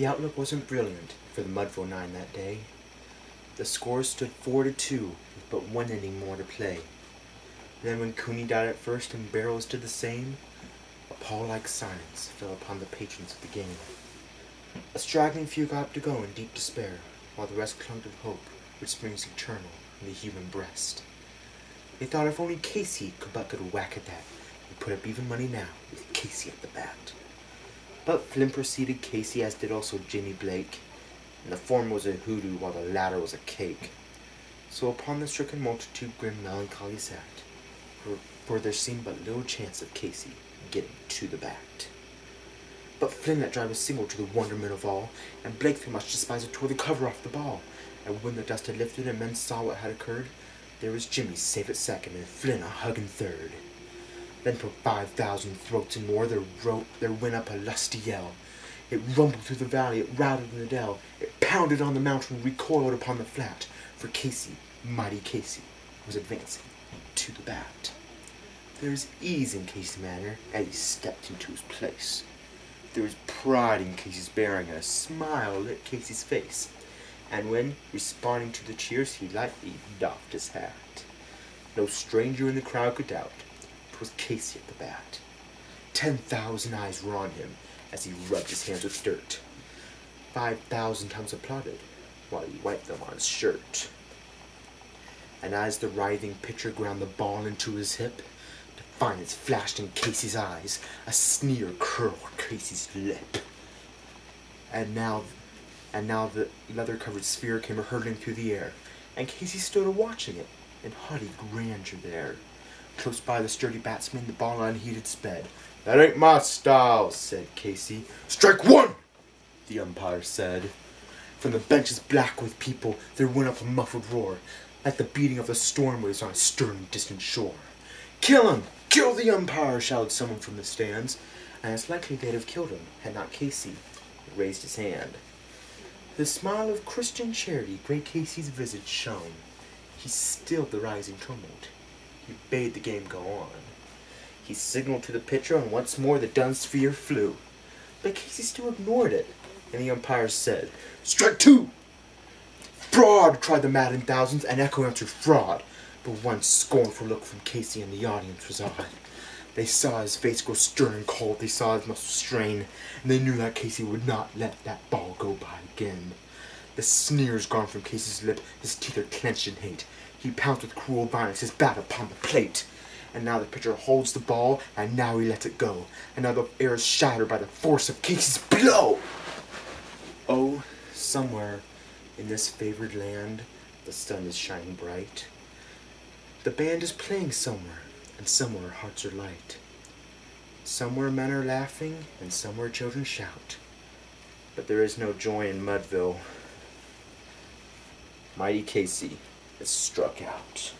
The outlook wasn't brilliant for the Mudville Nine that day. The score stood 4-2, with but one inning more to play. Then when Cooney died at first and Barrows did the same, a pall-like silence fell upon the patrons of the game. A straggling few got up to go in deep despair, while the rest clung to hope which springs eternal in the human breast. They thought if only Casey could but get a whack at that, and put up even money now with Casey at the bat. But Flynn preceded Casey, as did also Jimmy Blake, and the former was a hoodoo while the latter was a cake. So upon the stricken multitude grim melancholy sat, for there seemed but little chance of Casey getting to the bat. But Flynn let drive a single to the wonderment of all, and Blake, through much despised, tore the cover off the ball. And when the dust had lifted and men saw what had occurred, there was Jimmy safe at second and Flynn a hugging third. Then from 5,000 throats and more there went up a lusty yell. It rumbled through the valley, it rattled in the dell, it pounded on the mountain, recoiled upon the flat, for Casey, mighty Casey, was advancing to the bat. There was ease in Casey's manner as he stepped into his place. There was pride in Casey's bearing, and a smile lit Casey's face. And when, responding to the cheers, he lightly doffed his hat, no stranger in the crowd could doubt 'twas Casey at the bat. 10,000 eyes were on him as he rubbed his hands with dirt. 5,000 times applauded while he wiped them on his shirt. And as the writhing pitcher ground the ball into his hip, defiance flashed in Casey's eyes, a sneer curled Casey's lip. And now the leather-covered sphere came hurtling through the air, and Casey stood a-watching it in haughty grandeur there. Close by the sturdy batsman the ball unheeded sped. "That ain't my style," said Casey. "Strike one!" the umpire said. From the benches black with people there went up a muffled roar, like the beating of the storm waves on a stern distant shore. "Kill him! Kill the umpire!" shouted someone from the stands, and it's likely they'd have killed him had not Casey raised his hand. The smile of Christian charity great Casey's visage shone. He stilled the rising tumult. He bade the game go on. He signaled to the pitcher, and once more the dun sphere flew. But Casey still ignored it, and the umpire said, "Strike two!" "Fraud!" cried the maddened thousands, and echo answered fraud. But one scornful look from Casey and the audience was odd. They saw his face grow stern and cold, they saw his muscles strain, and they knew that Casey would not let that ball go by again. The sneers gone from Casey's lip, his teeth are clenched in hate. He pounced with cruel violence, his bat upon the plate. And now the pitcher holds the ball, and now he lets it go. And now the air is shattered by the force of Casey's blow. Oh, somewhere in this favored land, the sun is shining bright. The band is playing somewhere, and somewhere hearts are light. Somewhere men are laughing, and somewhere children shout. But there is no joy in Mudville. Mighty Casey is struck out.